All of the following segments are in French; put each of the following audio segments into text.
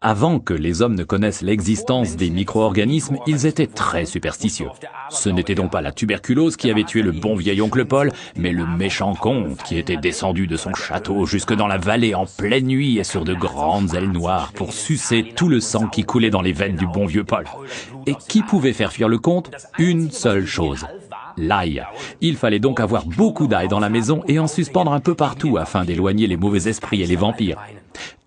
Avant que les hommes ne connaissent l'existence des micro-organismes, ils étaient très superstitieux. Ce n'était donc pas la tuberculose qui avait tué le bon vieil oncle Paul, mais le méchant comte qui était descendu de son château jusque dans la vallée en pleine nuit et sur de grandes ailes noires pour sucer tout le sang qui coulait dans les veines du bon vieux Paul. Et qui pouvait faire fuir le comte? Une seule chose. L'ail. Il fallait donc avoir beaucoup d'ail dans la maison et en suspendre un peu partout afin d'éloigner les mauvais esprits et les vampires.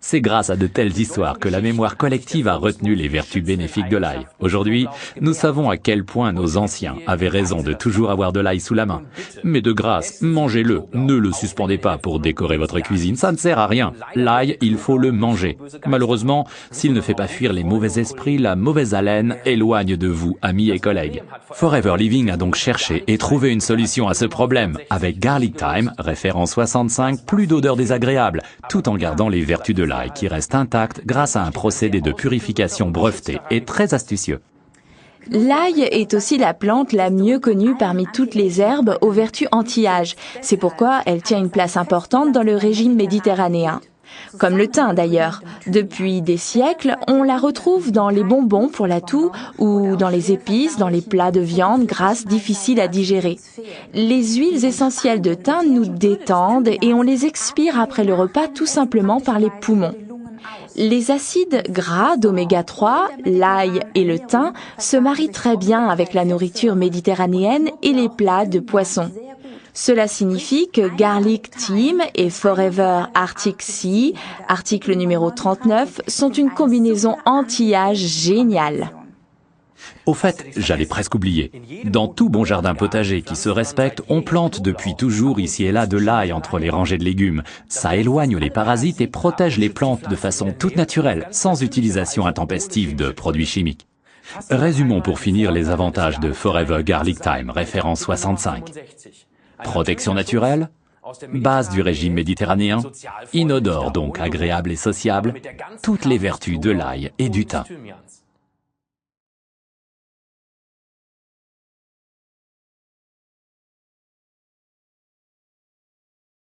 C'est grâce à de telles histoires que la mémoire collective a retenu les vertus bénéfiques de l'ail. Aujourd'hui, nous savons à quel point nos anciens avaient raison de toujours avoir de l'ail sous la main. Mais de grâce, mangez-le, ne le suspendez pas pour décorer votre cuisine, ça ne sert à rien. L'ail, il faut le manger. Malheureusement, s'il ne fait pas fuir les mauvais esprits, la mauvaise haleine éloigne de vous, amis et collègues. Forever Living a donc cherché et trouvé une solution à ce problème. Avec Garlic Thyme, référence 65, plus d'odeur désagréable, tout en gardant les vertus de l'ail qui reste intact grâce à un procédé de purification breveté et très astucieux. L'ail est aussi la plante la mieux connue parmi toutes les herbes aux vertus anti-âge. C'est pourquoi elle tient une place importante dans le régime méditerranéen. Comme le thym d'ailleurs. Depuis des siècles, on la retrouve dans les bonbons pour la toux ou dans les épices, dans les plats de viande grasses difficiles à digérer. Les huiles essentielles de thym nous détendent et on les expire après le repas tout simplement par les poumons. Les acides gras d'oméga 3, l'ail et le thym se marient très bien avec la nourriture méditerranéenne et les plats de poisson. Cela signifie que Garlic Thyme et Forever Arctic Sea, article numéro 39, sont une combinaison anti-âge géniale. Au fait, j'allais presque oublier. Dans tout bon jardin potager qui se respecte, on plante depuis toujours ici et là de l'ail entre les rangées de légumes. Ça éloigne les parasites et protège les plantes de façon toute naturelle, sans utilisation intempestive de produits chimiques. Résumons pour finir les avantages de Forever Garlic Thyme, référence 65. Protection naturelle, base du régime méditerranéen, inodore donc agréable et sociable, toutes les vertus de l'ail et du thym.